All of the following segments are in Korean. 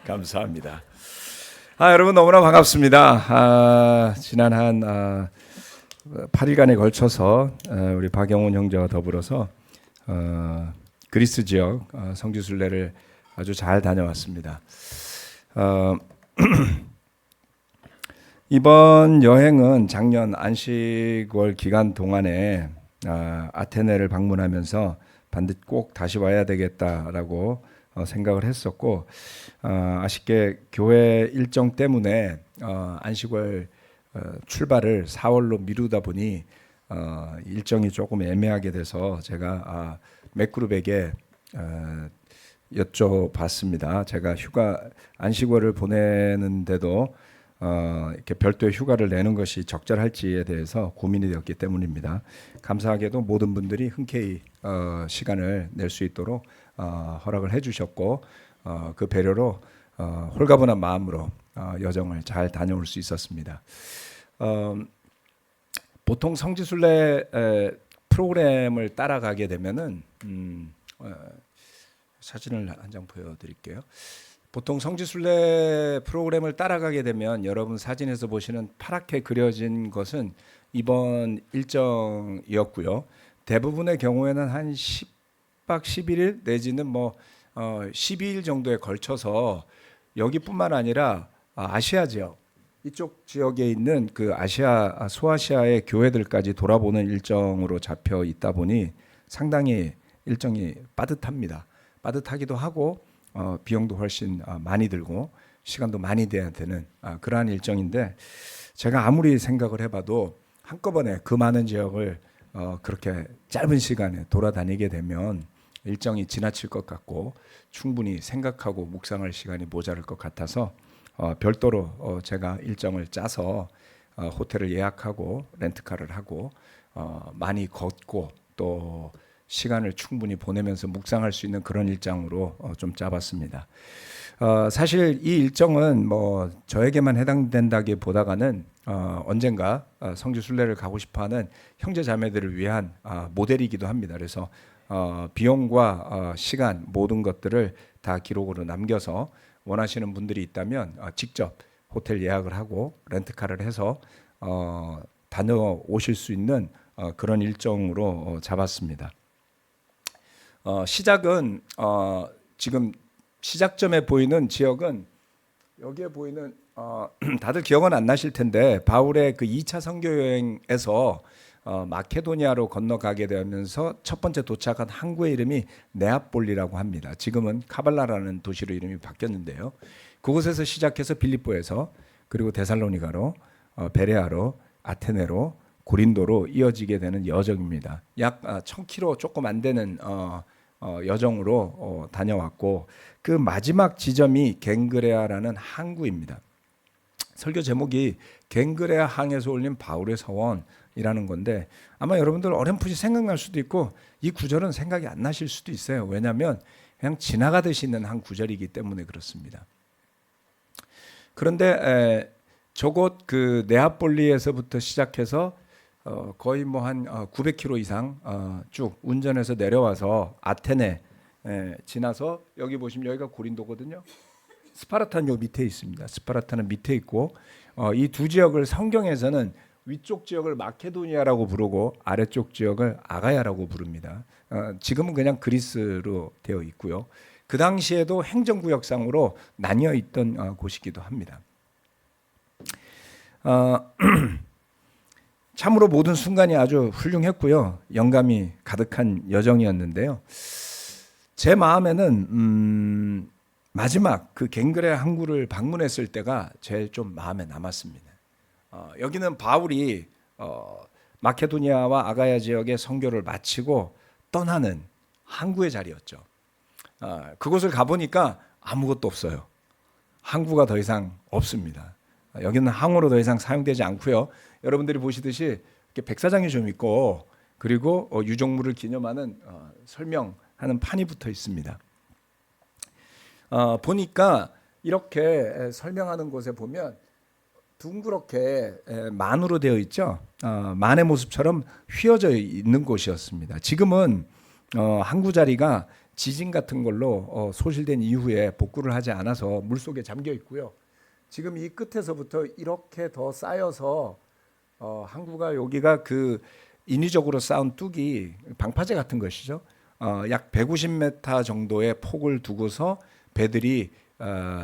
감사합니다. 여러분 너무나 반갑습니다. 지난 한 8일간에 걸쳐서 우리 박영훈 형제와 더불어서 그리스 지역 성지순례를 아주 잘 다녀왔습니다. 이번 여행은 작년 안식월 기간 동안에 아테네를 방문하면서 반드시 꼭 다시 와야 되겠다라고 생각을 했었고, 아쉽게 교회 일정 때문에 안식월 출발을 4월로 미루다 보니 일정이 조금 애매하게 돼서 제가 맥그룹에게 여쭤봤습니다. 제가 안식월을 보내는데도 이렇게 별도의 휴가를 내는 것이 적절할지에 대해서 고민이 되었기 때문입니다. 감사하게도 모든 분들이 흔쾌히 시간을 낼 수 있도록 허락을 해주셨고, 그 배려로 홀가분한 마음으로 여정을 잘 다녀올 수 있었습니다. 보통 성지순례 프로그램을 따라가게 되면은 사진을 한 장 보여드릴게요. 보통 성지순례 프로그램을 따라가게 되면 여러분 사진에서 보시는 파랗게 그려진 것은 이번 일정이었고요. 대부분의 경우에는 한 10박 11일 내지는 12일 정도에 걸쳐서 여기뿐만 아니라 아시아 지역, 이쪽 지역에 있는 그 소아시아의 교회들까지 돌아보는 일정으로 잡혀 있다 보니 상당히 일정이 빠듯합니다. 빠듯하기도 하고 비용도 훨씬 많이 들고 시간도 많이 돼야 되는 그러한 일정인데, 제가 아무리 생각을 해봐도 한꺼번에 그 많은 지역을 그렇게 짧은 시간에 돌아다니게 되면 일정이 지나칠 것 같고 충분히 생각하고 묵상할 시간이 모자랄 것 같아서 별도로 제가 일정을 짜서 호텔을 예약하고 렌트카를 하고 많이 걷고 또 시간을 충분히 보내면서 묵상할 수 있는 그런 일정으로 좀 짜봤습니다. 사실 이 일정은 저에게만 해당된다기보다는 언젠가 성지순례를 가고 싶어하는 형제 자매들을 위한 모델이기도 합니다. 그래서 비용과 시간 모든 것들을 다 기록으로 남겨서 원하시는 분들이 있다면 직접 호텔 예약을 하고 렌트카를 해서 다녀오실 수 있는 그런 일정으로 잡았습니다. 시작은 지금 시작점에 보이는 지역은 여기에 보이는 다들 기억은 안 나실 텐데 바울의 그 2차 선교 여행에서 마케도니아로 건너가게 되면서 첫 번째 도착한 항구의 이름이 네아폴리라고 합니다. 지금은 카발라라는 도시로 이름이 바뀌었는데요. 그곳에서 시작해서 빌립보에서 그리고 데살로니가로 베레아로 아테네로 고린도로 이어지게 되는 여정입니다. 약 1000km 조금 안 되는 여정으로 다녀왔고, 그 마지막 지점이 갱그레아라는 항구입니다. 설교 제목이 갱그레아 항에서 올린 바울의 서원이라는 건데 아마 여러분들 어렴풋이 생각날 수도 있고 이 구절은 생각이 안 나실 수도 있어요. 왜냐하면 그냥 지나가듯이 있는 한 구절이기 때문에 그렇습니다. 그런데 저곳 그 네아폴리에서부터 시작해서 거의 한 900km 이상 쭉 운전해서 내려와서 아테네 지나서 여기 보시면 여기가 고린도거든요. 스파르타는 요 밑에 있습니다. 스파르타는 밑에 있고 이 두 지역을 성경에서는 위쪽 지역을 마케도니아라고 부르고 아래쪽 지역을 아가야라고 부릅니다. 지금은 그냥 그리스로 되어 있고요. 그 당시에도 행정구역상으로 나뉘어 있던 곳이기도 합니다. 참으로 모든 순간이 아주 훌륭했고요. 영감이 가득한 여정이었는데요. 제 마음에는 마지막 그 갱그레아 항구를 방문했을 때가 제일 좀 마음에 남았습니다. 여기는 바울이 마케도니아와 아가야 지역의 선교를 마치고 떠나는 항구의 자리였죠. 그곳을 가보니까 아무것도 없어요. 항구가 더 이상 없습니다. 여기는 항으로 더 이상 사용되지 않고요. 여러분들이 보시듯이 이렇게 백사장이 좀 있고 그리고 유적물을 기념하는 설명하는 판이 붙어 있습니다. 보니까 이렇게 설명하는 곳에 보면 둥그렇게 만으로 되어 있죠. 만의 모습처럼 휘어져 있는 곳이었습니다. 지금은 항구 자리가 지진 같은 걸로 소실된 이후에 복구를 하지 않아서 물속에 잠겨 있고요. 지금 이 끝에서부터 이렇게 더 쌓여서 항구가 여기가 그 인위적으로 쌓은 뚝이 방파제 같은 것이죠. 약 150m 정도의 폭을 두고서 배들이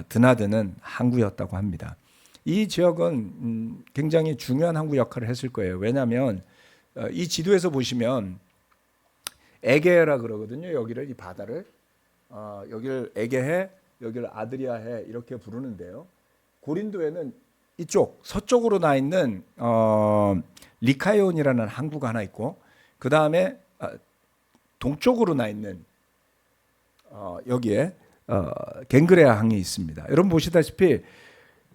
드나드는 항구였다고 합니다. 이 지역은 굉장히 중요한 항구 역할을 했을 거예요. 왜냐하면 이 지도에서 보시면 에게해라 그러거든요. 여기를 이 바다를 여기를 에게해, 여기를 아드리아해 이렇게 부르는데요. 고린도에는 이쪽 서쪽으로 나 있는 리카이온이라는 항구가 하나 있고 그 다음에 동쪽으로 나 있는 여기에 갱그레아 항이 있습니다. 여러분 보시다시피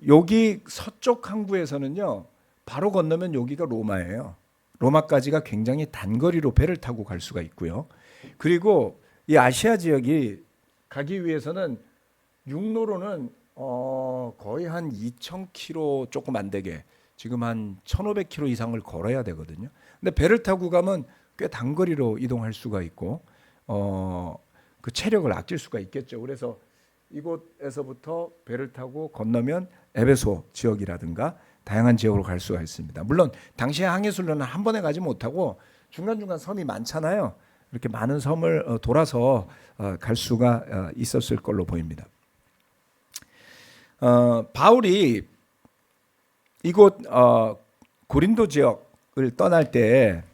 여기 서쪽 항구에서는요 바로 건너면 여기가 로마예요. 로마까지가 굉장히 단거리로 배를 타고 갈 수가 있고요. 그리고 이 아시아 지역이 가기 위해서는 육로로는 거의 한 2,000km 조금 안 되게 지금 한 1,500km 이상을 걸어야 되거든요. 근데 배를 타고 가면 꽤 단거리로 이동할 수가 있고 그 체력을 아낄 수가 있겠죠. 그래서 이곳에서부터 배를 타고 건너면 에베소 지역이라든가 다양한 지역으로 갈 수가 있습니다. 물론 당시의 항해술로는 한 번에 가지 못하고 중간중간 섬이 많잖아요. 이렇게 많은 섬을 돌아서 갈 수가 있었을 걸로 보입니다. 바울이 이곳 고린도 지역을 떠날 때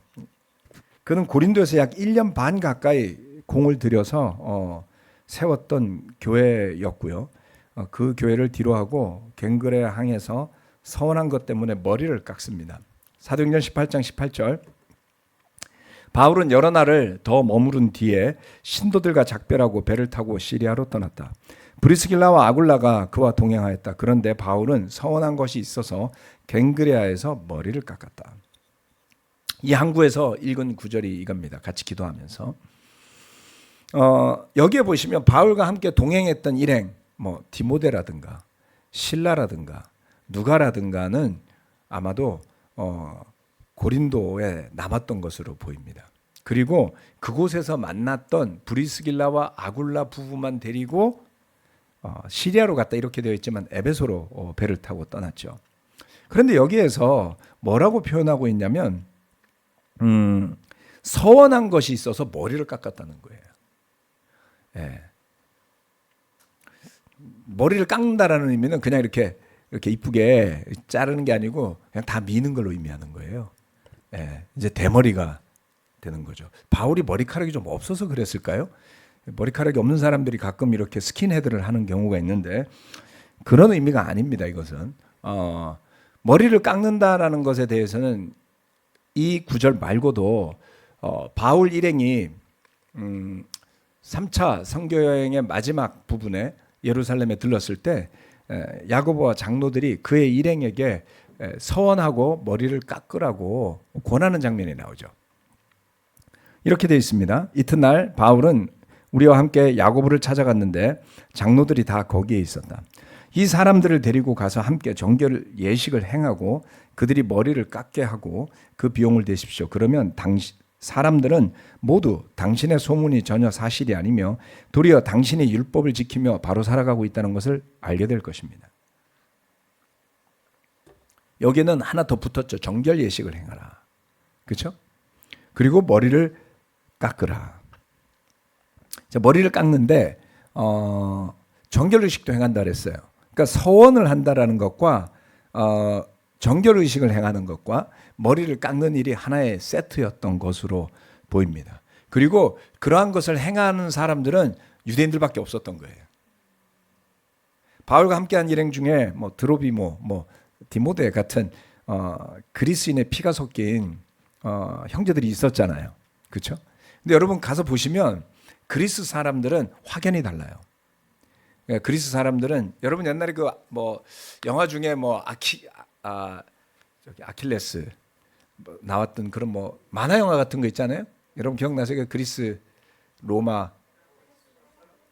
그는 고린도에서 약 1년 반 가까이 공을 들여서 세웠던 교회였고요. 그 교회를 뒤로하고 갱그레 항에서 서원한 것 때문에 머리를 깎습니다. 사도행전 18장 18절 바울은 여러 날을 더 머무른 뒤에 신도들과 작별하고 배를 타고 시리아로 떠났다. 브리스길라와 아굴라가 그와 동행하였다. 그런데 바울은 서원한 것이 있어서 갱그레아에서 머리를 깎았다. 이 항구에서 읽은 구절이 이겁니다. 같이 기도하면서 여기에 보시면 바울과 함께 동행했던 일행 뭐 디모데라든가 실라라든가 누가라든가는 아마도 고린도에 남았던 것으로 보입니다. 그리고 그곳에서 만났던 브리스길라와 아굴라 부부만 데리고 시리아로 갔다 이렇게 되어 있지만 에베소로 배를 타고 떠났죠. 그런데 여기에서 뭐라고 표현하고 있냐면 서원한 것이 있어서 머리를 깎았다는 거예요. 예. 머리를 깎는다라는 의미는 그냥 이렇게 이쁘게 자르는 게 아니고 그냥 다 미는 걸로 의미하는 거예요. 예. 이제 대머리가 되는 거죠. 바울이 머리카락이 좀 없어서 그랬을까요? 머리카락이 없는 사람들이 가끔 이렇게 스킨헤드를 하는 경우가 있는데 그런 의미가 아닙니다. 이것은 머리를 깎는다라는 것에 대해서는 이 구절 말고도 바울 일행이 3차 선교 여행의 마지막 부분에 예루살렘에 들렀을 때 야고보와 장로들이 그의 일행에게 서원하고 머리를 깎으라고 권하는 장면이 나오죠. 이렇게 되어 있습니다. 이튿날 바울은 우리와 함께 야고보를 찾아갔는데 장로들이 다 거기에 있었다. 이 사람들을 데리고 가서 함께 정결 예식을 행하고 그들이 머리를 깎게 하고 그 비용을 대십시오. 그러면 사람들은 모두 당신의 소문이 전혀 사실이 아니며 도리어 당신의 율법을 지키며 바로 살아가고 있다는 것을 알게 될 것입니다. 여기는 하나 더 붙었죠. 정결 예식을 행하라. 그렇죠? 그리고 머리를 깎으라. 자, 머리를 깎는데 정결 의식도 행한다 그랬어요. 그러니까 서원을 한다라는 것과 정결 의식을 행하는 것과 머리를 깎는 일이 하나의 세트였던 것으로 보입니다. 그리고 그러한 것을 행하는 사람들은 유대인들밖에 없었던 거예요. 바울과 함께한 일행 중에 뭐 드로비모, 뭐 디모데 같은 그리스인의 피가 섞인 형제들이 있었잖아요. 그렇죠? 근데 여러분 가서 보시면 그리스 사람들은 확연히 달라요. 그리스 사람들은 여러분 옛날에 그 뭐 영화 중에 뭐 아킬레스 나왔던 그런 뭐 만화 영화 같은 거 있잖아요. 여러분 기억나세요? 그리스 로마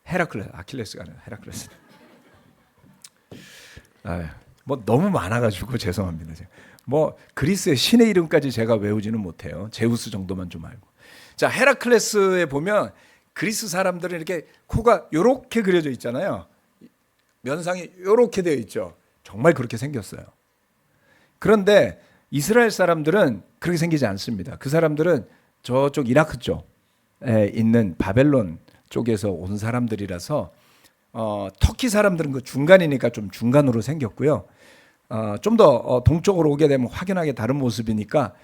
헤라클레스 아킬레스가 아니라 헤라클레스. 뭐 너무 많아가지고 죄송합니다. 뭐 그리스의 신의 이름까지 제가 외우지는 못해요. 제우스 정도만 좀 알고. 자 헤라클레스에 보면 그리스 사람들은 이렇게 코가 요렇게 그려져 있잖아요. 면상이 요렇게 되어 있죠. 정말 그렇게 생겼어요. 그런데 이스라엘 사람들은 그렇게 생기지 않습니다. 그 사람들은 저쪽 이라크 쪽에 있는 바벨론 쪽에서 온 사람들이라서 터키 사람들은 그 중간이니까 좀 중간으로 생겼고요. 좀 더 동쪽으로 오게 되면 확연하게 다른 모습이니까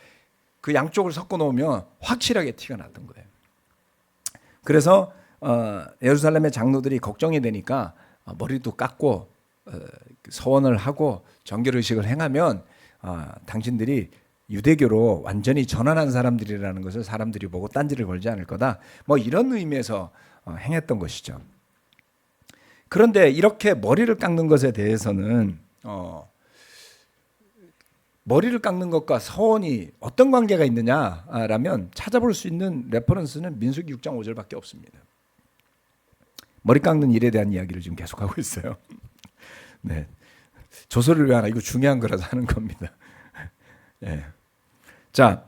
그 양쪽을 섞어 놓으면 확실하게 티가 났던 거예요. 그래서 예루살렘의 장로들이 걱정이 되니까 머리도 깎고 서원을 하고 정결의식을 행하면 당신들이 유대교로 완전히 전환한 사람들이라는 것을 사람들이 보고 딴지를 걸지 않을 거다. 뭐 이런 의미에서 행했던 것이죠. 그런데 이렇게 머리를 깎는 것에 대해서는 머리를 깎는 것과 서원이 어떤 관계가 있느냐라면 찾아볼 수 있는 레퍼런스는 민수기 6장 5절밖에 없습니다. 머리 깎는 일에 대한 이야기를 지금 계속하고 있어요. 네, 조서를 왜 하나? 이거 중요한 거라서 하는 겁니다. 네. 자,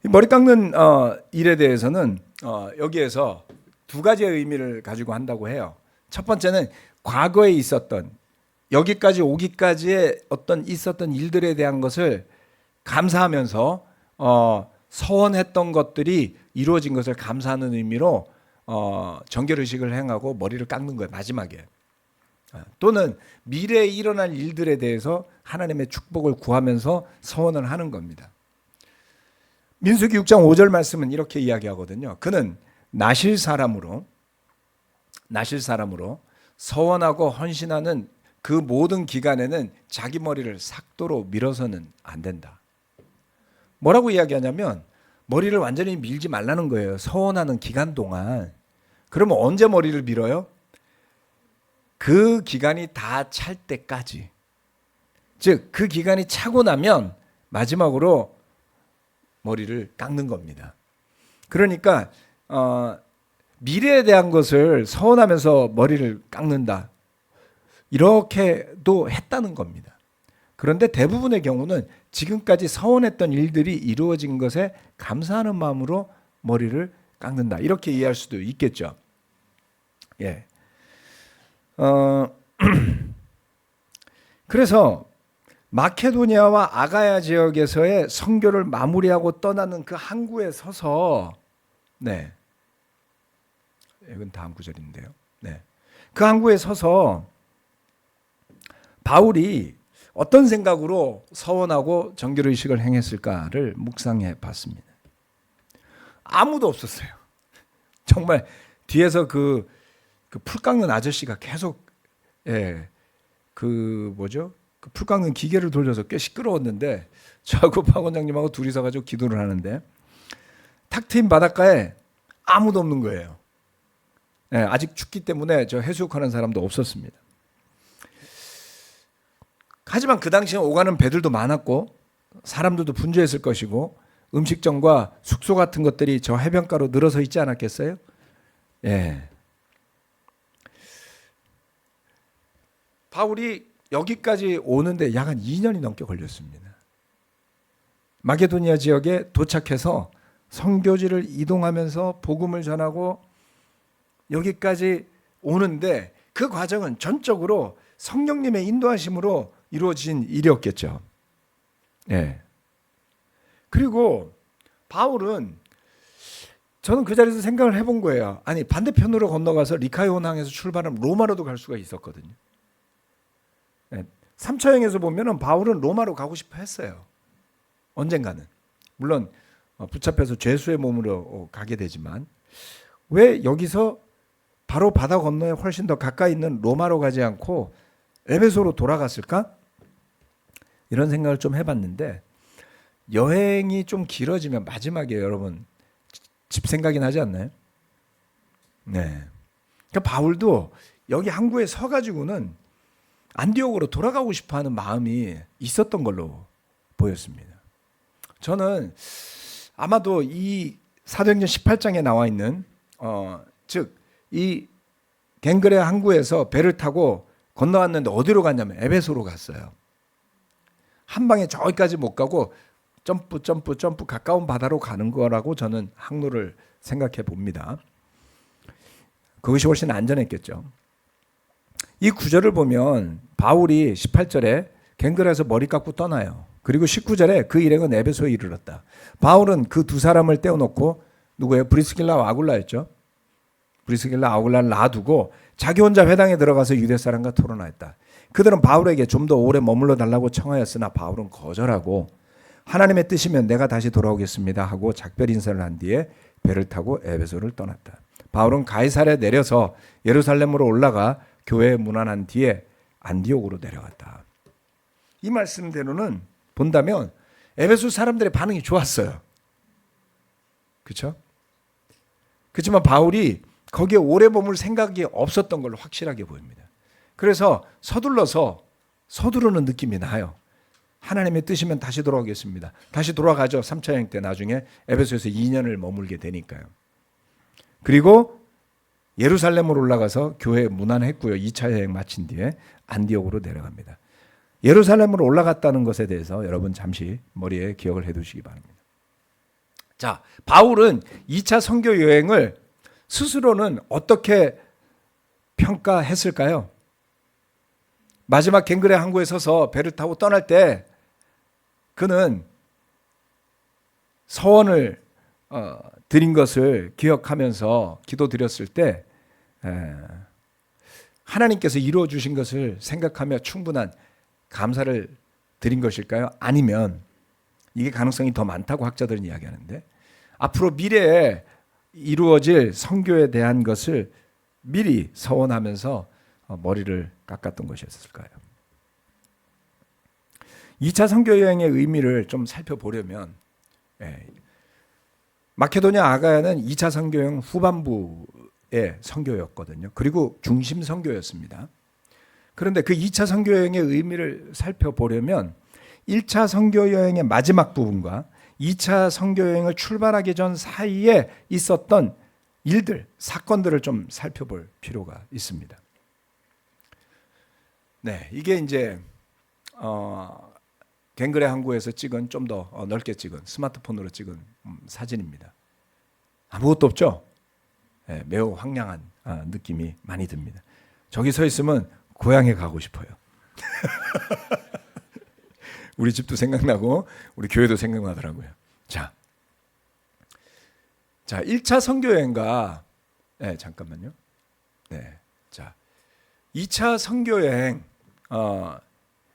머리 깎는 일에 대해서는 여기에서 두 가지의 의미를 가지고 한다고 해요. 첫 번째는 과거에 있었던 여기까지 오기까지의 어떤 있었던 일들에 대한 것을 감사하면서 서원했던 것들이 이루어진 것을 감사하는 의미로 정결의식을 행하고 머리를 깎는 거예요. 마지막에. 또는 미래에 일어날 일들에 대해서 하나님의 축복을 구하면서 서원을 하는 겁니다. 민수기 6장 5절 말씀은 이렇게 이야기하거든요. 그는 나실 사람으로 서원하고 헌신하는 그 모든 기간에는 자기 머리를 삭도로 밀어서는 안 된다. 뭐라고 이야기하냐면 머리를 완전히 밀지 말라는 거예요. 서원하는 기간 동안. 그러면 언제 머리를 밀어요? 그 기간이 다 찰 때까지. 즉 그 기간이 차고 나면 마지막으로 머리를 깎는 겁니다. 그러니까 미래에 대한 것을 서원하면서 머리를 깎는다. 이렇게도 했다는 겁니다. 그런데 대부분의 경우는 지금까지 서원했던 일들이 이루어진 것에 감사하는 마음으로 머리를 깎는다. 이렇게 이해할 수도 있겠죠. 예. 그래서 마케도니아와 아가야 지역에서의 선교를 마무리하고 떠나는 그 항구에 서서, 네, 이건 다음 구절인데요. 네, 그 항구에 서서 바울이 어떤 생각으로 서원하고 정결의식을 행했을까를 묵상해 봤습니다. 아무도 없었어요. 정말 뒤에서 그 풀 깎는 아저씨가 계속 그 풀 깎는 기계를 돌려서 꽤 시끄러웠는데 저하고 박 원장님하고 둘이서 가지고 기도를 하는데 탁 트인 바닷가에 아무도 없는 거예요. 아직 춥기 때문에 저 해수욕하는 사람도 없었습니다. 하지만 그 당시에 오가는 배들도 많았고 사람들도 분주했을 것이고 음식점과 숙소 같은 것들이 저 해변가로 늘어서 있지 않았겠어요? 예. 바울이 여기까지 오는데 약 한 2년이 넘게 걸렸습니다. 마게도니아 지역에 도착해서 선교지를 이동하면서 복음을 전하고 여기까지 오는데 그 과정은 전적으로 성령님의 인도하심으로 이루어진 일이었겠죠. 예. 그리고 바울은 저는 그 자리에서 생각을 해본 거예요. 아니 반대편으로 건너가서 리카이온 항에서 출발하면 로마로도 갈 수가 있었거든요. 3차행에서 보면은 바울은 로마로 가고 싶어 했어요. 언젠가는. 물론 붙잡혀서 죄수의 몸으로 가게 되지만 왜 여기서 바로 바다 건너에 훨씬 더 가까이 있는 로마로 가지 않고 에베소로 돌아갔을까? 이런 생각을 좀 해봤는데 여행이 좀 길어지면 마지막에 여러분 집 생각이 나지 않나요? 네. 그러니까 바울도 여기 항구에 서가지고는 안디옥으로 돌아가고 싶어하는 마음이 있었던 걸로 보였습니다. 저는 아마도 이 사도행전 18장에 나와 있는 즉 이 갱그레 항구에서 배를 타고 건너왔는데 어디로 갔냐면 에베소로 갔어요. 한 방에 저기까지 못 가고 점프 가까운 바다로 가는 거라고 저는 항로를 생각해 봅니다. 그것이 훨씬 안전했겠죠. 이 구절을 보면 바울이 18절에 갱글에서 머리 깎고 떠나요. 그리고 19절에 그 일행은 에베소에 이르렀다. 바울은 그 두 사람을 떼어놓고 누구예요? 브리스길라와 아굴라였죠. 브리스길라 아굴라를 놔두고 자기 혼자 회당에 들어가서 유대 사람과 토론하였다. 그들은 바울에게 좀 더 오래 머물러 달라고 청하였으나 바울은 거절하고 하나님의 뜻이면 내가 다시 돌아오겠습니다 하고 작별 인사를 한 뒤에 배를 타고 에베소를 떠났다. 바울은 가이사랴에 내려서 예루살렘으로 올라가 교회에 문안한 뒤에 안디옥으로 내려갔다. 이 말씀대로는 본다면 에베소 사람들의 반응이 좋았어요. 그렇죠? 그렇지만 바울이 거기에 오래 머물 생각이 없었던 걸로 확실하게 보입니다. 그래서 서두르는 느낌이 나요. 하나님의 뜻이면 다시 돌아오겠습니다. 다시 돌아가죠. 3차 여행 때 나중에 에베소에서 2년을 머물게 되니까요. 그리고 예루살렘으로 올라가서 교회에 문안했고요. 2차 여행 마친 뒤에 안디옥으로 내려갑니다. 예루살렘으로 올라갔다는 것에 대해서 여러분 잠시 머리에 기억을 해두시기 바랍니다. 자, 바울은 2차 선교 여행을 스스로는 어떻게 평가했을까요? 마지막 갱글의 항구에 서서 배를 타고 떠날 때 그는 서원을 드린 것을 기억하면서 기도드렸을 때 하나님께서 이루어 주신 것을 생각하며 충분한 감사를 드린 것일까요? 아니면 이게 가능성이 더 많다고 학자들은 이야기하는데 앞으로 미래에 이루어질 선교에 대한 것을 미리 서원하면서 머리를 깎았던 것이었을까요? 2차 선교 여행의 의미를 좀 살펴보려면 마케도냐 아가야는 2차 선교 여행 후반부의 선교였거든요. 그리고 중심 선교였습니다. 그런데 그 2차 선교 여행의 의미를 살펴보려면 1차 선교 여행의 마지막 부분과 2차 선교 여행을 출발하기 전 사이에 있었던 일들, 사건들을 좀 살펴볼 필요가 있습니다. 네, 이게 이제 갱글의 항구에서 찍은 좀 더 넓게 찍은 스마트폰으로 찍은 사진입니다. 아무것도 없죠? 네, 매우 황량한 느낌이 많이 듭니다. 저기 서 있으면 고향에 가고 싶어요. 우리 집도 생각나고 우리 교회도 생각나더라고요. 자, 1차 선교여행과 잠깐만요. 네, 자, 2차 선교여행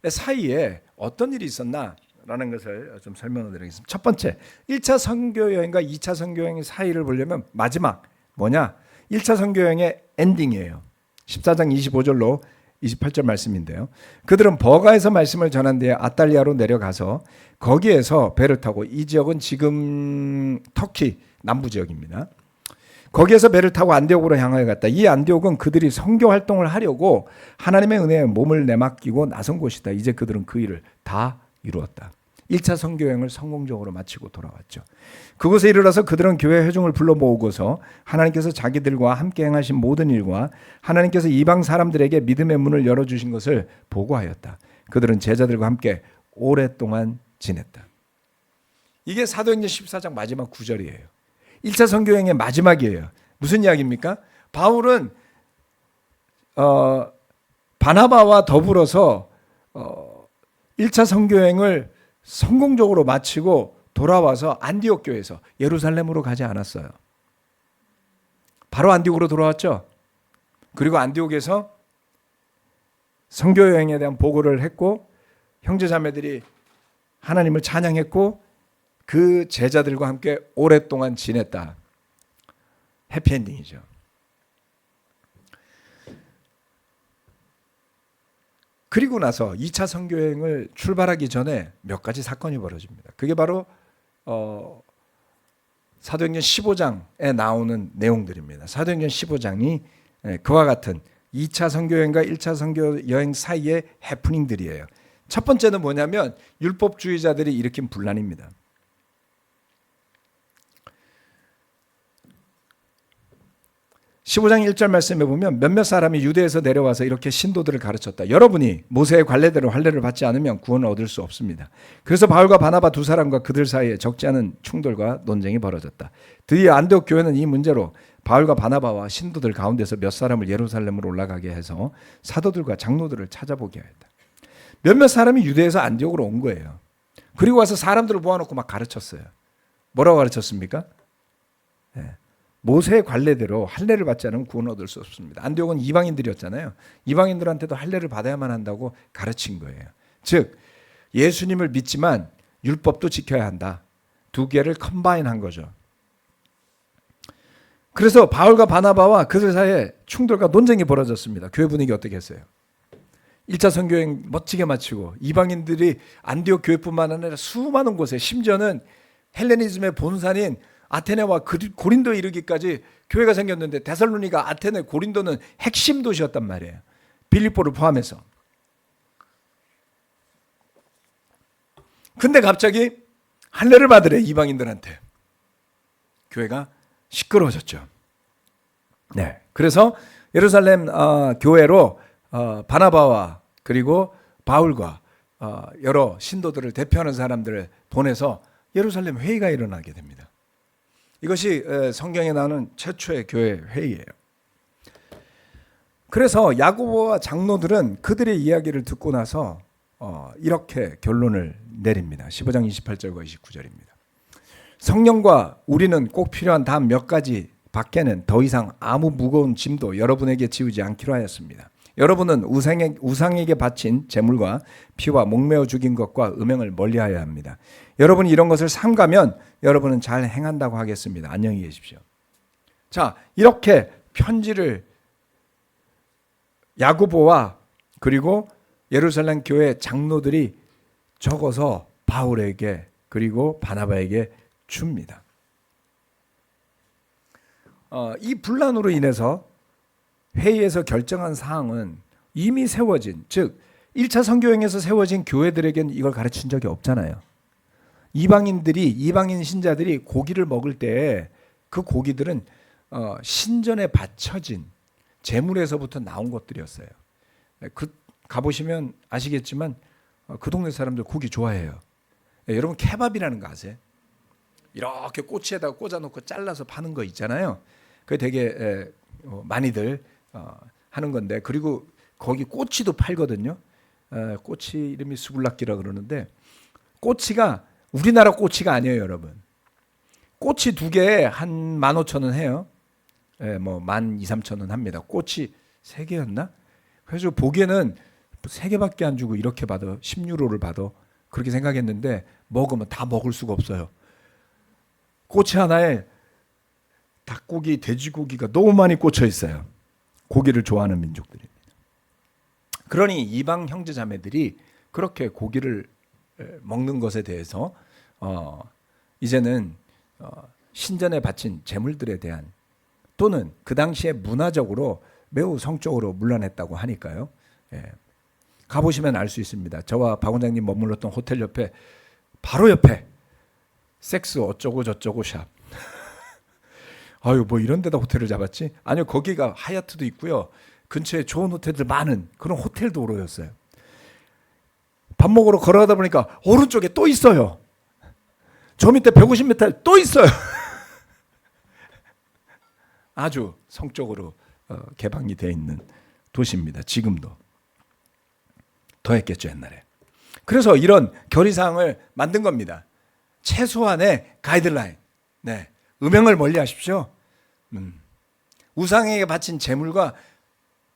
사이에 어떤 일이 있었나라는 것을 좀 설명을 드리겠습니다. 첫 번째, 1차 선교여행과 2차 선교여행 사이를 보려면 마지막 뭐냐? 1차 선교여행의 엔딩이에요. 14장 25절로 28절 말씀인데요. 그들은 버가에서 말씀을 전한 뒤에 아탈리아로 내려가서 거기에서 배를 타고 이 지역은 지금 터키 남부 지역입니다. 거기에서 배를 타고 안디옥으로 향하여 갔다. 이 안디옥은 그들이 선교 활동을 하려고 하나님의 은혜에 몸을 내맡기고 나선 곳이다. 이제 그들은 그 일을 다 이루었다. 1차 선교 여행을 성공적으로 마치고 돌아왔죠. 그곳에 이르러서 그들은 교회 회중을 불러 모으고서 하나님께서 자기들과 함께 행하신 모든 일과 하나님께서 이방 사람들에게 믿음의 문을 열어주신 것을 보고하였다. 그들은 제자들과 함께 오랫동안 지냈다. 이게 사도행전 14장 마지막 구절이에요. 1차 선교 여행의 마지막이에요. 무슨 이야기입니까? 바울은 바나바와 더불어서 1차 선교 여행을 성공적으로 마치고 돌아와서 안디옥 교회에서 예루살렘으로 가지 않았어요. 바로 안디옥으로 돌아왔죠. 그리고 안디옥에서 선교 여행에 대한 보고를 했고 형제자매들이 하나님을 찬양했고 그 제자들과 함께 오랫동안 지냈다. 해피엔딩이죠. 그리고 나서 2차 선교여행을 출발하기 전에 몇 가지 사건이 벌어집니다. 그게 바로 사도행전 15장에 나오는 내용들입니다. 사도행전 15장이 그와 같은 2차 선교여행과 1차 선교여행 사이의 해프닝들이에요. 첫 번째는 뭐냐면 율법주의자들이 일으킨 분란입니다. 15장 1절 말씀에 보면 몇몇 사람이 유대에서 내려와서 이렇게 신도들을 가르쳤다. 여러분이 모세의 관례대로 할례를 받지 않으면 구원을 얻을 수 없습니다. 그래서 바울과 바나바 두 사람과 그들 사이에 적지 않은 충돌과 논쟁이 벌어졌다. 드디어 안디옥 교회는 이 문제로 바울과 바나바와 신도들 가운데서 몇 사람을 예루살렘으로 올라가게 해서 사도들과 장로들을 찾아보게 했다. 몇몇 사람이 유대에서 안디옥으로 온 거예요. 그리고 와서 사람들을 모아놓고 막 가르쳤어요. 뭐라고 가르쳤습니까? 네. 모세의 관례대로 할례를 받지 않으면 구원을 얻을 수 없습니다. 안디옥은 이방인들이었잖아요. 이방인들한테도 할례를 받아야만 한다고 가르친 거예요. 즉 예수님을 믿지만 율법도 지켜야 한다. 두 개를 컴바인한 거죠. 그래서 바울과 바나바와 그들 사이에 충돌과 논쟁이 벌어졌습니다. 교회 분위기 어떻게 했어요? 1차 선교여행 멋지게 마치고 이방인들이 안디옥 교회뿐만 아니라 수많은 곳에, 심지어는 헬레니즘의 본산인 아테네와 고린도에 이르기까지 교회가 생겼는데, 데살로니가, 아테네, 고린도는 핵심 도시였단 말이에요. 빌립보를 포함해서. 근데 갑자기 할례를 받으래, 이방인들한테. 교회가 시끄러워졌죠. 네, 그래서 예루살렘 교회로 바나바와 그리고 바울과 여러 신도들을 대표하는 사람들을 보내서 예루살렘 회의가 일어나게 됩니다. 이것이 성경에 나오는 최초의 교회 회의예요. 그래서 야고보와 장로들은 그들의 이야기를 듣고 나서 이렇게 결론을 내립니다. 15장 28절과 29절입니다. 성령과 우리는 꼭 필요한 다음 몇 가지 밖에는 더 이상 아무 무거운 짐도 여러분에게 지우지 않기로 하였습니다. 여러분은 우상에게 바친 제물과 피와 목매어 죽인 것과 음행을 멀리하여야 합니다. 여러분이 이런 것을 삼가면 여러분은 잘 행한다고 하겠습니다. 안녕히 계십시오. 자, 이렇게 편지를 야고보와 그리고 예루살렘 교회 장로들이 적어서 바울에게 그리고 바나바에게 줍니다. 이 분란으로 인해서 회의에서 결정한 사항은 이미 세워진, 즉 1차 선교행에서 세워진 교회들에게는 이걸 가르친 적이 없잖아요. 이방인 신자들이 고기를 먹을 때 그 고기들은 신전에 바쳐진 제물에서부터 나온 것들이었어요. 가보시면 아시겠지만 그 동네 사람들 고기 좋아해요. 여러분 케밥이라는 거 아세요? 이렇게 꼬치에다가 꽂아놓고 잘라서 파는 거 있잖아요. 그게 되게 많이들 하는 건데, 그리고 거기 꼬치도 팔거든요. 꼬치 이름이 수블락기라 그러는데, 꼬치가 우리나라 꼬치가 아니에요, 여러분. 꼬치 두 개에 한 15,000원 해요. 뭐 12,000~13,000원 합니다. 꼬치 3개였나? 그래서 보기에는 3개밖에 안 주고 이렇게 받아 10유로를 받아 그렇게 생각했는데, 먹으면 다 먹을 수가 없어요. 꼬치 하나에 닭고기, 돼지고기가 너무 많이 꽂혀 있어요. 고기를 좋아하는 민족들입니다. 그러니 이방 형제 자매들이 그렇게 고기를 먹는 것에 대해서 이제는 신전에 바친 제물들에 대한, 또는 그 당시에 문화적으로 매우 성적으로 문란했다고 하니까요. 가보시면 알 수 있습니다. 저와 박 원장님 머물렀던 호텔 옆에, 바로 옆에 섹스 어쩌고 저쩌고 샵. 아유, 뭐 이런 데다 호텔을 잡았지? 아니요, 거기가 하얏트도 있고요. 근처에 좋은 호텔들 많은 그런 호텔 도로였어요. 밥 먹으러 걸어가다 보니까 오른쪽에 또 있어요. 저 밑에 150m 또 있어요. 아주 성적으로 개방이 되어 있는 도시입니다. 지금도. 더 했겠죠, 옛날에. 그래서 이런 결의사항을 만든 겁니다. 최소한의 가이드라인. 네. 음행을 멀리하십시오. 우상에게 바친 제물과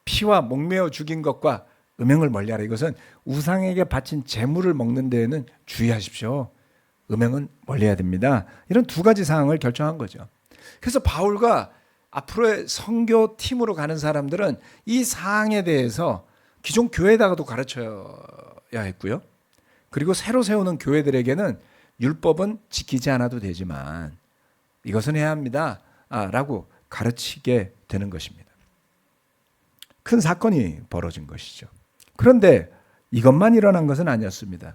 피와 목매어 죽인 것과 음행을 멀리하라. 이것은 우상에게 바친 제물을 먹는 데에는 주의하십시오. 음행은 멀리해야 됩니다. 이런 두 가지 사항을 결정한 거죠. 그래서 바울과 앞으로의 선교팀으로 가는 사람들은 이 사항에 대해서 기존 교회에다가도 가르쳐야 했고요. 그리고 새로 세우는 교회들에게는 율법은 지키지 않아도 되지만 이것은 해야 합니다 라고 가르치게 되는 것입니다. 큰 사건이 벌어진 것이죠. 그런데 이것만 일어난 것은 아니었습니다.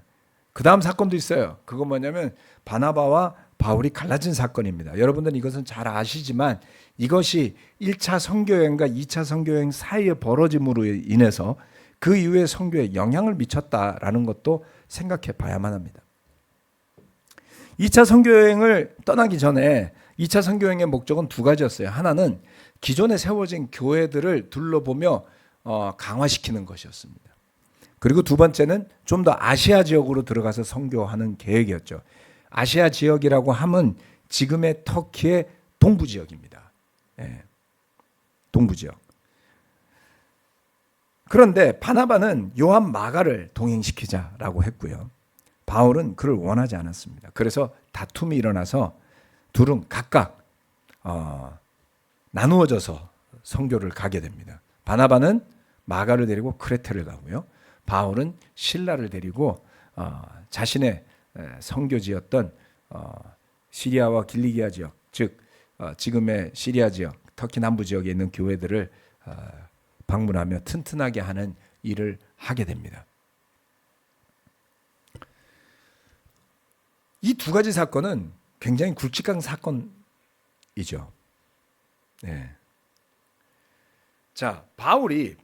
그 다음 사건도 있어요. 그건 뭐냐면 바나바와 바울이 갈라진 사건입니다. 여러분들은 이것은 잘 아시지만 이것이 1차 선교여행과 2차 선교여행 사이에 벌어짐으로 인해서 그 이후에 선교에 영향을 미쳤다라는 것도 생각해 봐야만 합니다. 2차 선교여행을 떠나기 전에 2차 선교여행의 목적은 두 가지였어요. 하나는 기존에 세워진 교회들을 둘러보며 강화시키는 것이었습니다. 그리고 두 번째는 좀 더 아시아 지역으로 들어가서 선교하는 계획이었죠. 아시아 지역이라고 하면 지금의 터키의 동부 지역입니다. 예, 동부 지역. 그런데 바나바는 요한 마가를 동행시키자라고 했고요. 바울은 그를 원하지 않았습니다. 그래서 다툼이 일어나서 둘은 각각 나누어져서 선교를 가게 됩니다. 바나바는 마가를 데리고 크레테를 가고요. 바울은 실라를 데리고 자신의 선교지였던 시리아와 길리기아 지역, 즉 지금의 시리아 지역, 터키 남부 지역에 있는 교회들을 방문하며 튼튼하게 하는 일을 하게 됩니다. 이 두 가지 사건은 굉장히 굵직한 사건이죠. 네. 자, 바울이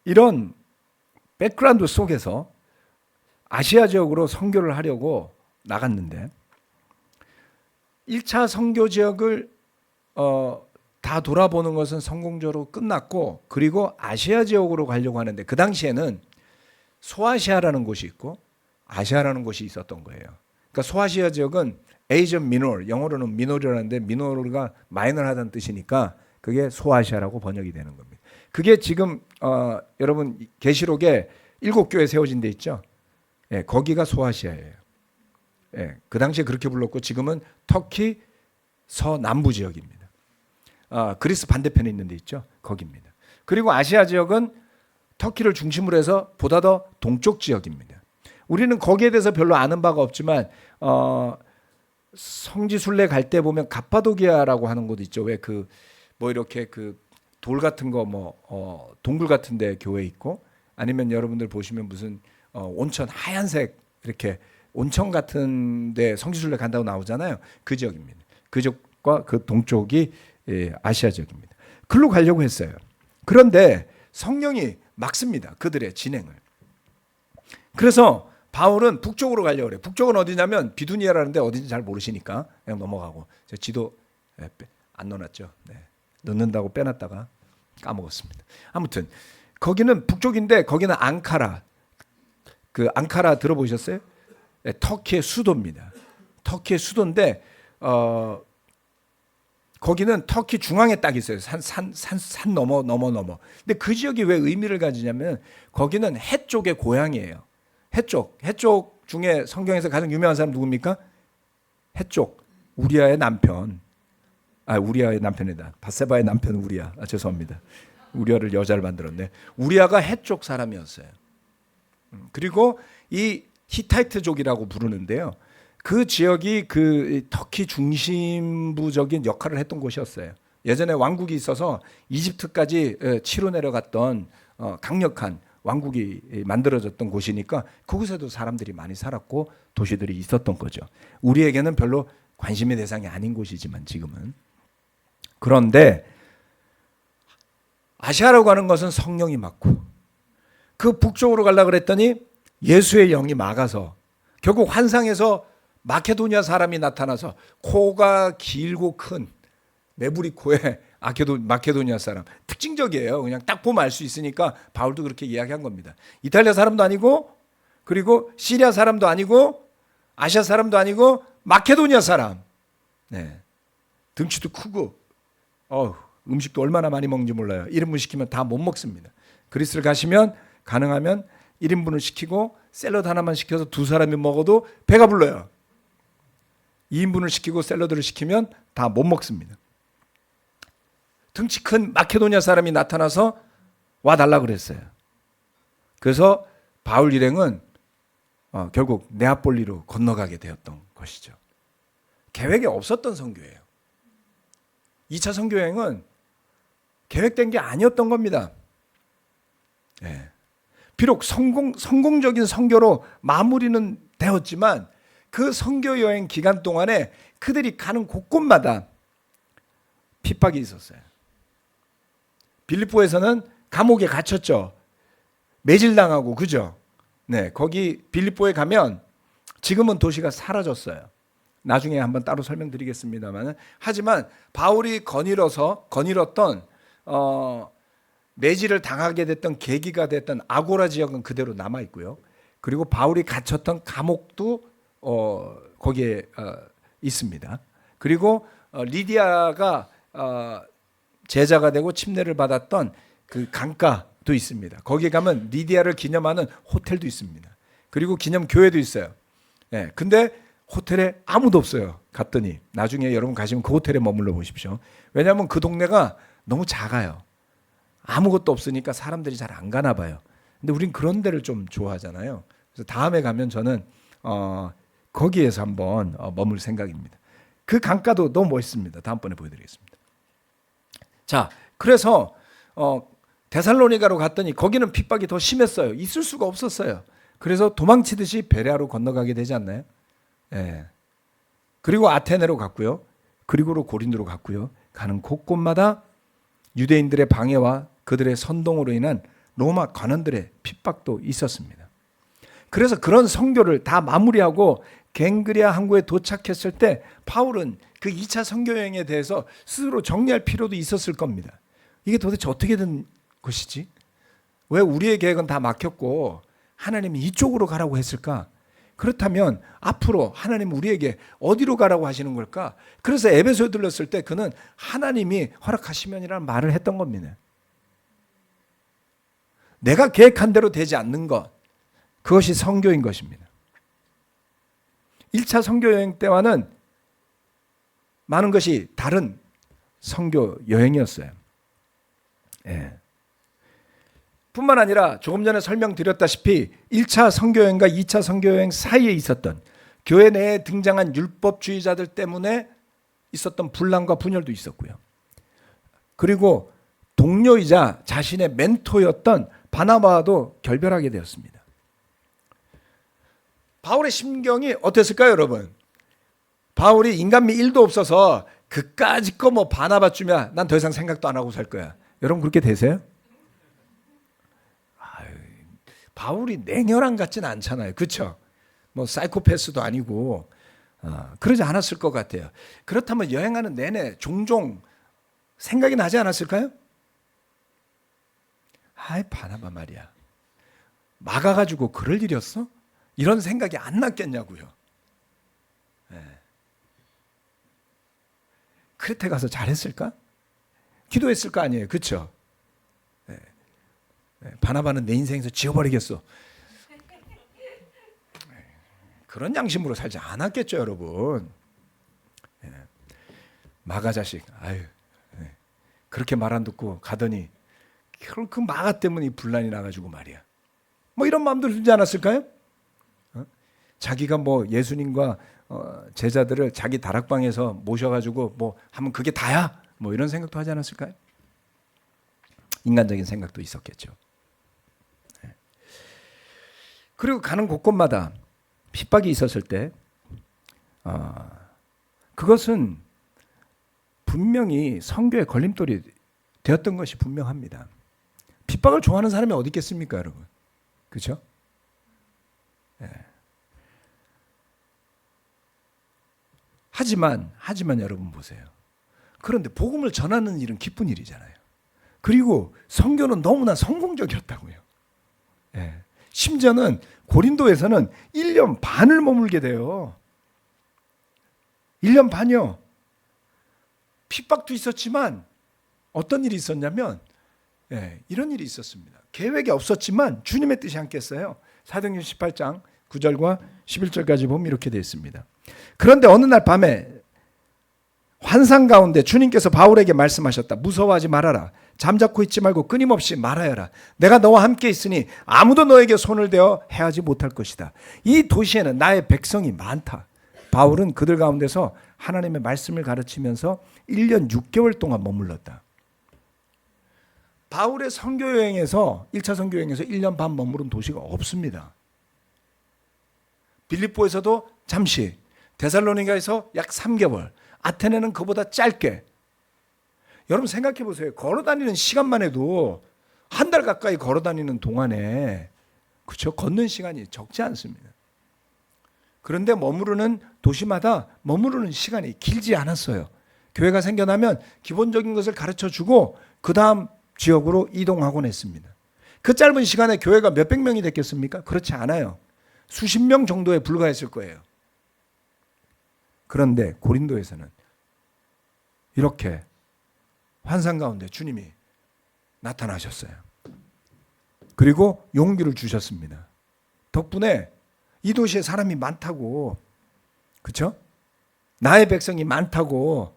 이런 백그라운드 속에서 아시아 지역으로 선교를 하려고 나갔는데 1차 선교 지역을 다 돌아보는 것은 성공적으로 끝났고 그리고 아시아 지역으로 가려고 하는데 그 당시에는 소아시아라는 곳이 있고 아시아라는 곳이 있었던 거예요. 그러니까 소아시아 지역은 에이전 미노르, 영어로는 미노르라는데 미노르가 마이너하다는 뜻이니까 그게 소아시아라고 번역이 되는 겁니다. 그게 지금 여러분 계시록에 7교회 세워진 데 있죠. 예, 거기가 소아시아예요. 예, 그 당시에 그렇게 불렀고 지금은 터키 서남부 지역입니다. 그리스 반대편에 있는 데 있죠. 거기입니다. 그리고 아시아 지역은 터키를 중심으로 해서 보다 더 동쪽 지역입니다. 우리는 거기에 대해서 별로 아는 바가 없지만 성지순례 갈 때 보면 갑바도기아라고 하는 곳 있죠. 왜 그 뭐 이렇게 그 돌 같은 거 뭐 동굴 같은 데 교회 있고 아니면 여러분들 보시면 무슨 온천 하얀색 이렇게 온천 같은 데 성지순례 간다고 나오잖아요. 그 지역입니다. 그 지역과 그 동쪽이 아시아 지역입니다. 글로 가려고 했어요. 그런데 성령이 막습니다. 그들의 진행을. 그래서 바울은 북쪽으로 가려고 그래요. 북쪽은 어디냐면 비두니아라는데 어딘지 잘 모르시니까 그냥 넘어가고 제가 지도 안 넣어놨죠. 네. 넣는다고 빼놨다가 까먹었습니다. 아무튼 거기는 북쪽인데 거기는 앙카라. 그 앙카라 들어보셨어요? 네, 터키의 수도입니다. 터키의 수도인데 거기는 터키 중앙에 딱 있어요. 산 넘어. 근데 그 지역이 왜 의미를 가지냐면 거기는 해 쪽의 고향이에요. 해 쪽 중에 성경에서 가장 유명한 사람 누굽니까? 해 쪽 우리아의 남편. 우리아의 남편이다. 바세바의 남편 우리아. 죄송합니다. 우리아를 여자를 만들었네. 우리아가 해 쪽 사람이었어요. 그리고 이 히타이트족이라고 부르는데요. 그 지역이 그 터키 중심부적인 역할을 했던 곳이었어요. 예전에 왕국이 있어서 이집트까지 치러 내려갔던 강력한 왕국이 만들어졌던 곳이니까 그곳에도 사람들이 많이 살았고 도시들이 있었던 거죠. 우리에게는 별로 관심의 대상이 아닌 곳이지만 지금은. 그런데 아시아라고 하는 것은 성령이 막고 그 북쪽으로 가려고 그랬더니 예수의 영이 막아서 결국 환상에서 마케도니아 사람이 나타나서 코가 길고 큰 메부리 코에 마케도니아 사람. 특징적이에요. 그냥 딱 보면 알 수 있으니까 바울도 그렇게 이야기한 겁니다. 이탈리아 사람도 아니고 그리고 시리아 사람도 아니고 아시아 사람도 아니고 마케도니아 사람. 네. 등치도 크고 음식도 얼마나 많이 먹는지 몰라요. 1인분 시키면 다 못 먹습니다. 그리스를 가시면 가능하면 1인분을 시키고 샐러드 하나만 시켜서 두 사람이 먹어도 배가 불러요. 2인분을 시키고 샐러드를 시키면 다 못 먹습니다. 등치 큰 마케도니아 사람이 나타나서 와달라 그랬어요. 그래서 바울 일행은 결국 네아폴리로 건너가게 되었던 것이죠. 계획에 없었던 선교예요. 2차 선교여행은 계획된 게 아니었던 겁니다. 네. 비록 성공적인 선교로 마무리는 되었지만 그 선교 여행 기간 동안에 그들이 가는 곳곳마다 핍박이 있었어요. 빌립보에서는 감옥에 갇혔죠. 매질당하고, 그죠? 네, 거기 빌립보에 가면 지금은 도시가 사라졌어요. 나중에 한번 따로 설명드리겠습니다만, 하지만 바울이 거닐었던 매질을 당하게 됐던 계기가 됐던 아고라 지역은 그대로 남아 있고요. 그리고 바울이 갇혔던 감옥도 거기에 있습니다. 그리고 리디아가 제자가 되고 침례를 받았던 그 강가도 있습니다. 거기에 가면 리디아를 기념하는 호텔도 있습니다. 그리고 기념 교회도 있어요. 네, 근데 호텔에 아무도 없어요. 갔더니 나중에 여러분 가시면 그 호텔에 머물러 보십시오. 왜냐하면 그 동네가 너무 작아요. 아무것도 없으니까 사람들이 잘 안 가나 봐요. 근데 우린 그런 데를 좀 좋아하잖아요. 그래서 다음에 가면 저는 거기에서 한번 머물 생각입니다. 그 강가도 너무 멋있습니다. 다음번에 보여드리겠습니다. 자, 그래서 데살로니가로 갔더니 거기는 핍박이 더 심했어요. 있을 수가 없었어요. 그래서 도망치듯이 베레아로 건너가게 되지 않나요? 예. 그리고 아테네로 갔고요. 그리고 고린도로 갔고요. 가는 곳곳마다 유대인들의 방해와 그들의 선동으로 인한 로마 관원들의 핍박도 있었습니다. 그래서 그런 선교를 다 마무리하고 갱그리아 항구에 도착했을 때 바울은 그 2차 선교 여행에 대해서 스스로 정리할 필요도 있었을 겁니다. 이게 도대체 어떻게 된 것이지? 왜 우리의 계획은 다 막혔고 하나님이 이쪽으로 가라고 했을까? 그렇다면 앞으로 하나님은 우리에게 어디로 가라고 하시는 걸까? 그래서 에베소에 들렀을 때 그는 하나님이 허락하시면이라는 말을 했던 겁니다. 내가 계획한 대로 되지 않는 것, 그것이 선교인 것입니다. 1차 선교 여행 때와는 많은 것이 다른 선교 여행이었어요. 예. 뿐만 아니라 조금 전에 설명드렸다시피 1차 선교여행과 2차 선교여행 사이에 있었던 교회 내에 등장한 율법주의자들 때문에 있었던 분란과 분열도 있었고요. 그리고 동료이자 자신의 멘토였던 바나바와도 결별하게 되었습니다. 바울의 심경이 어땠을까요, 여러분? 바울이 인간미 1도 없어서 그까짓 거 뭐 바나바 주면 난 더 이상 생각도 안 하고 살 거야. 여러분 그렇게 되세요? 바울이 냉혈한 같지는 않잖아요. 그렇죠? 뭐 사이코패스도 아니고 그러지 않았을 것 같아요. 그렇다면 여행하는 내내 종종 생각이 나지 않았을까요? 아이 바나바 말이야. 막아가지고 그럴 일이었어? 이런 생각이 안 났겠냐고요. 네. 크레테 가서 잘했을까? 기도했을 거 아니에요. 그렇죠? 네. 바나바는 내 인생에서 지워버리겠어. 그런 양심으로 살지 않았겠죠, 여러분. 마가 자식, 아유, 그렇게 말 안 듣고 가더니 그 마가 때문에 분란이 나가지고 말이야. 뭐 이런 마음도 들지 않았을까요? 자기가 뭐 예수님과 제자들을 자기 다락방에서 모셔가지고 뭐 하면 그게 다야? 뭐 이런 생각도 하지 않았을까요? 인간적인 생각도 있었겠죠. 그리고 가는 곳곳마다 핍박이 있었을 때 그것은 분명히 선교의 걸림돌이 되었던 것이 분명합니다. 핍박을 좋아하는 사람이 어디 있겠습니까, 여러분? 그렇죠? 네. 하지만 여러분 보세요. 그런데 복음을 전하는 일은 기쁜 일이잖아요. 그리고 선교는 너무나 성공적이었다고요. 네. 심지어는 고린도에서는 1년 반을 머물게 돼요. 1년 반이요. 핍박도 있었지만 어떤 일이 있었냐면 이런 일이 있었습니다. 계획이 없었지만 주님의 뜻이 함께했어요. 사도행전 18장 9절과 11절까지 보면 이렇게 되어 있습니다. 그런데 어느 날 밤에 환상 가운데 주님께서 바울에게 말씀하셨다. 무서워하지 말아라. 잠자코 있지 말고 끊임없이 말하여라. 내가 너와 함께 있으니 아무도 너에게 손을 대어 해하지 못할 것이다. 이 도시에는 나의 백성이 많다. 바울은 그들 가운데서 하나님의 말씀을 가르치면서 1년 6개월 동안 머물렀다. 바울의 선교 여행에서 1차 선교 여행에서 1년 반 머무른 도시가 없습니다. 빌립보에서도 잠시, 데살로니가에서 약 3개월, 아테네는 그보다 짧게. 여러분 생각해 보세요. 걸어 다니는 시간만 해도 한 달 가까이 걸어 다니는 동안에 그렇죠? 걷는 시간이 적지 않습니다. 그런데 머무르는 도시마다 머무르는 시간이 길지 않았어요. 교회가 생겨나면 기본적인 것을 가르쳐 주고 그 다음 지역으로 이동하곤 했습니다. 그 짧은 시간에 교회가 몇백 명이 됐겠습니까? 그렇지 않아요. 수십 명 정도에 불과했을 거예요. 그런데 고린도에서는 이렇게 환상 가운데 주님이 나타나셨어요. 그리고 용기를 주셨습니다. 덕분에 이 도시에 사람이 많다고, 그렇죠? 나의 백성이 많다고.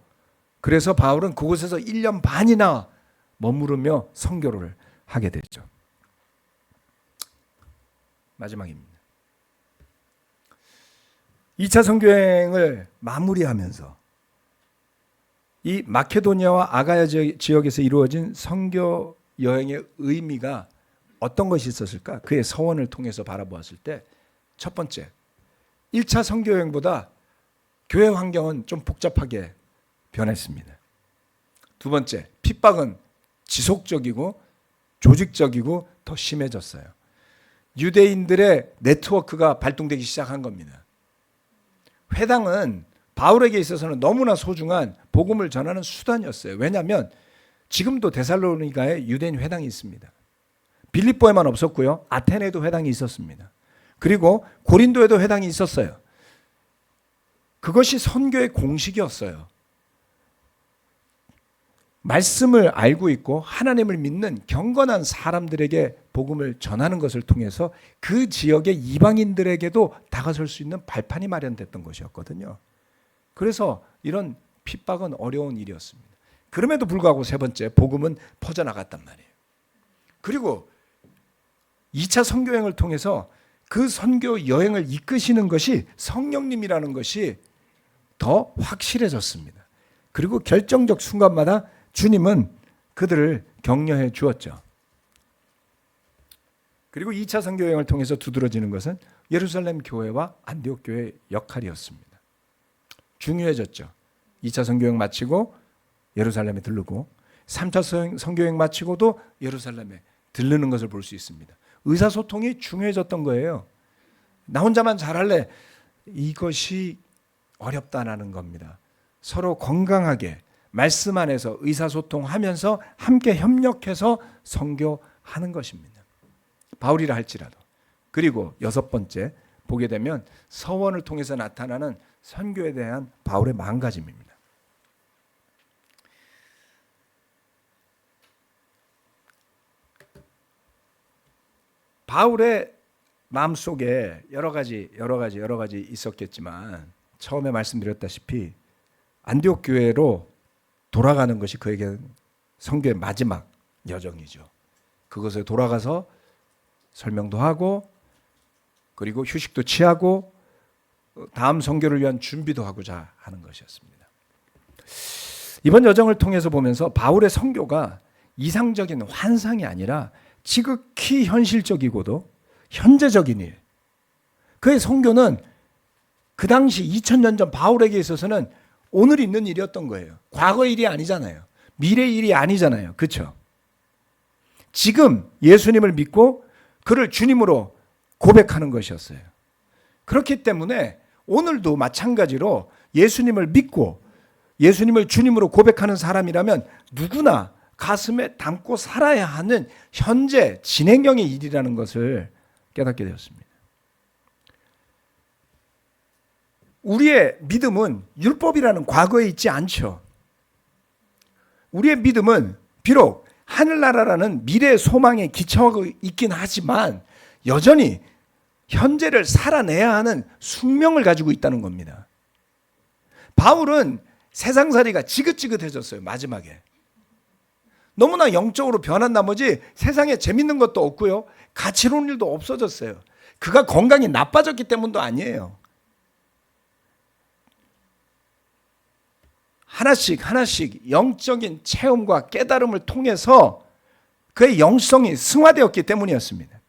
그래서 바울은 그곳에서 1년 반이나 머무르며 선교를 하게 됐죠. 마지막입니다. 2차 선교여행을 마무리하면서 이 마케도니아와 아가야 지역에서 이루어진 선교 여행의 의미가 어떤 것이 있었을까? 그의 서원을 통해서 바라보았을 때 첫 번째, 1차 선교 여행보다 교회 환경은 좀 복잡하게 변했습니다. 두 번째, 핍박은 지속적이고 조직적이고 더 심해졌어요. 유대인들의 네트워크가 발동되기 시작한 겁니다. 회당은 바울에게 있어서는 너무나 소중한 복음을 전하는 수단이었어요. 왜냐하면 지금도 데살로니가에 유대인 회당이 있습니다. 빌립보에만 없었고요. 아테네에도 회당이 있었습니다. 그리고 고린도에도 회당이 있었어요. 그것이 선교의 공식이었어요. 말씀을 알고 있고 하나님을 믿는 경건한 사람들에게 복음을 전하는 것을 통해서 그 지역의 이방인들에게도 다가설 수 있는 발판이 마련됐던 것이었거든요. 그래서 이런 핍박은 어려운 일이었습니다. 그럼에도 불구하고 세 번째, 복음은 퍼져나갔단 말이에요. 그리고 2차 선교여행을 통해서 그 선교 여행을 이끄시는 것이 성령님이라는 것이 더 확실해졌습니다. 그리고 결정적 순간마다 주님은 그들을 격려해 주었죠. 그리고 2차 선교 여행을 통해서 두드러지는 것은 예루살렘 교회와 안디옥 교회의 역할이었습니다. 중요해졌죠. 2차 선교 여행 마치고 예루살렘에 들르고 3차 선교 여행 마치고도 예루살렘에 들르는 것을 볼 수 있습니다. 의사소통이 중요해졌던 거예요. 나 혼자만 잘할래. 이것이 어렵다는 겁니다. 서로 건강하게 말씀 안에서 의사소통하면서 함께 협력해서 선교하는 것입니다. 바울이라 할지라도. 그리고 여섯 번째 보게 되면 서원을 통해서 나타나는 선교에 대한 바울의 마음가짐입니다. 바울의 마음속에 여러 가지 있었겠지만 처음에 말씀드렸다시피 안디옥 교회로 돌아가는 것이 그에게 선교의 마지막 여정이죠. 그것에 돌아가서 설명도 하고 그리고 휴식도 취하고 다음 선교를 위한 준비도 하고자 하는 것이었습니다. 이번 여정을 통해서 보면서 바울의 선교가 이상적인 환상이 아니라 지극히 현실적이고도 현재적인 일. 그의 선교는 그 당시 2000년 전 바울에게 있어서는 오늘 있는 일이었던 거예요. 과거 일이 아니잖아요. 미래 일이 아니잖아요. 그렇죠? 지금 예수님을 믿고 그를 주님으로 고백하는 것이었어요. 그렇기 때문에 오늘도 마찬가지로 예수님을 믿고 예수님을 주님으로 고백하는 사람이라면 누구나 가슴에 담고 살아야 하는 현재 진행형의 일이라는 것을 깨닫게 되었습니다. 우리의 믿음은 율법이라는 과거에 있지 않죠. 우리의 믿음은 비록 하늘나라라는 미래의 소망에 기초하고 있긴 하지만 여전히 현재를 살아내야 하는 숙명을 가지고 있다는 겁니다. 바울은 세상살이가 지긋지긋해졌어요. 마지막에. 너무나 영적으로 변한 나머지 세상에 재밌는 것도 없고요. 가치로운 일도 없어졌어요. 그가 건강이 나빠졌기 때문도 아니에요. 하나씩 영적인 체험과 깨달음을 통해서 그의 영성이 승화되었기 때문이었습니다.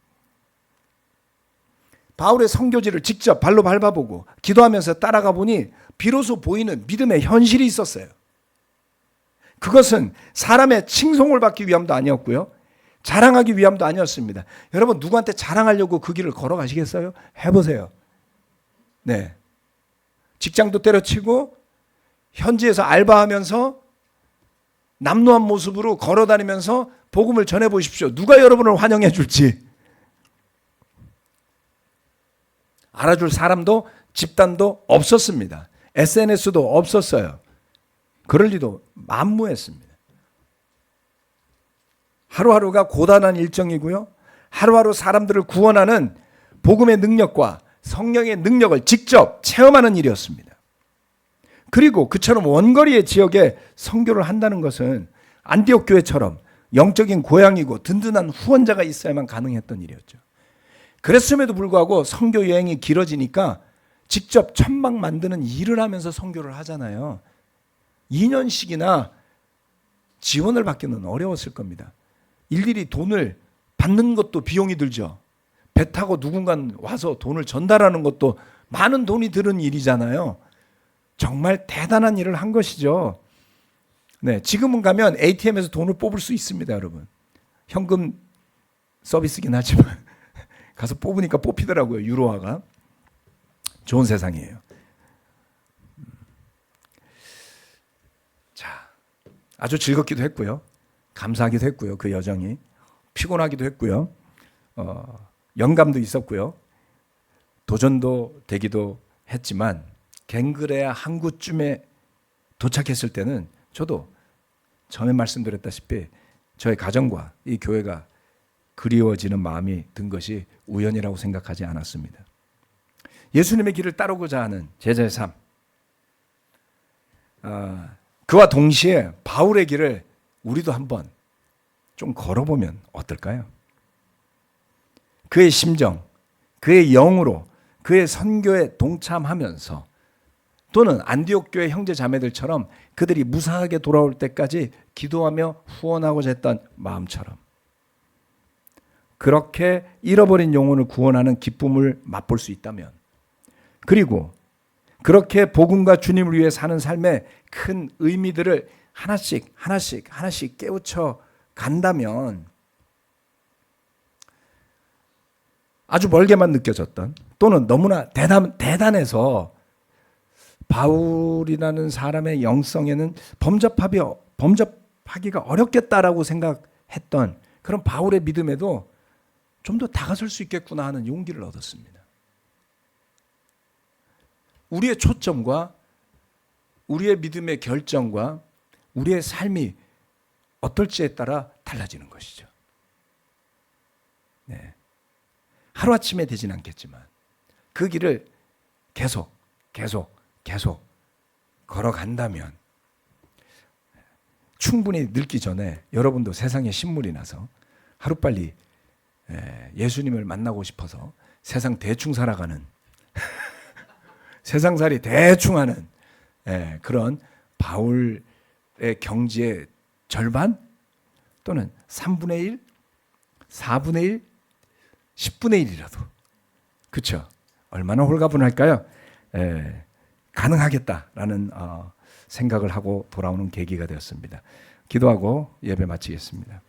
바울의 선교지를 직접 발로 밟아보고 기도하면서 따라가 보니 비로소 보이는 믿음의 현실이 있었어요. 그것은 사람의 칭송을 받기 위함도 아니었고요. 자랑하기 위함도 아니었습니다. 여러분, 누구한테 자랑하려고 그 길을 걸어가시겠어요? 해보세요. 네. 직장도 때려치고 현지에서 알바하면서 남루한 모습으로 걸어다니면서 복음을 전해보십시오. 누가 여러분을 환영해 줄지. 알아줄 사람도 집단도 없었습니다. SNS도 없었어요. 그럴 리도 만무했습니다. 하루하루가 고단한 일정이고요. 하루하루 사람들을 구원하는 복음의 능력과 성령의 능력을 직접 체험하는 일이었습니다. 그리고 그처럼 원거리의 지역에 선교를 한다는 것은 안디옥 교회처럼 영적인 고향이고 든든한 후원자가 있어야만 가능했던 일이었죠. 그랬음에도 불구하고 선교 여행이 길어지니까 직접 천막 만드는 일을 하면서 선교를 하잖아요. 2년씩이나 지원을 받기는 어려웠을 겁니다. 일일이 돈을 받는 것도 비용이 들죠. 배 타고 누군가 와서 돈을 전달하는 것도 많은 돈이 드는 일이잖아요. 정말 대단한 일을 한 것이죠. 네, 지금은 가면 ATM에서 돈을 뽑을 수 있습니다, 여러분. 현금 서비스긴 하지만 가서 뽑으니까 뽑히더라고요, 유로화가. 좋은 세상이에요. 자, 아주 즐겁기도 했고요. 감사하기도 했고요. 그 여정이 피곤하기도 했고요. 영감도 있었고요. 도전도 되기도 했지만 갱그레아 항구쯤에 도착했을 때는 저도 전에 말씀드렸다시피 저의 가정과 이 교회가 그리워지는 마음이 든 것이 우연이라고 생각하지 않았습니다. 예수님의 길을 따르고자 하는 제자의 삶, 그와 동시에 바울의 길을 우리도 한번 좀 걸어보면 어떨까요? 그의 심정, 그의 영으로 그의 선교에 동참하면서 또는 안디옥 교회 형제 자매들처럼 그들이 무사하게 돌아올 때까지 기도하며 후원하고자 했던 마음처럼 그렇게 잃어버린 영혼을 구원하는 기쁨을 맛볼 수 있다면, 그리고 그렇게 복음과 주님을 위해 사는 삶의 큰 의미들을 하나씩 깨우쳐 간다면 아주 멀게만 느껴졌던, 또는 너무나 대단해서 바울이라는 사람의 영성에는 범접하기가 어렵겠다라고 생각했던 그런 바울의 믿음에도 좀 더 다가설 수 있겠구나 하는 용기를 얻었습니다. 우리의 초점과 우리의 믿음의 결정과 우리의 삶이 어떨지에 따라 달라지는 것이죠. 네. 하루아침에 되진 않겠지만 그 길을 계속 걸어간다면 충분히 늙기 전에 여러분도 세상에 신물이 나서 하루빨리 예수님을 만나고 싶어서 세상 대충 살아가는 세상살이 대충 하는 그런 바울의 경지의 절반 또는 3분의 1, 4분의 1, 10분의 1이라도 그렇죠? 얼마나 홀가분할까요? 가능하겠다라는 생각을 하고 돌아오는 계기가 되었습니다. 기도하고 예배 마치겠습니다.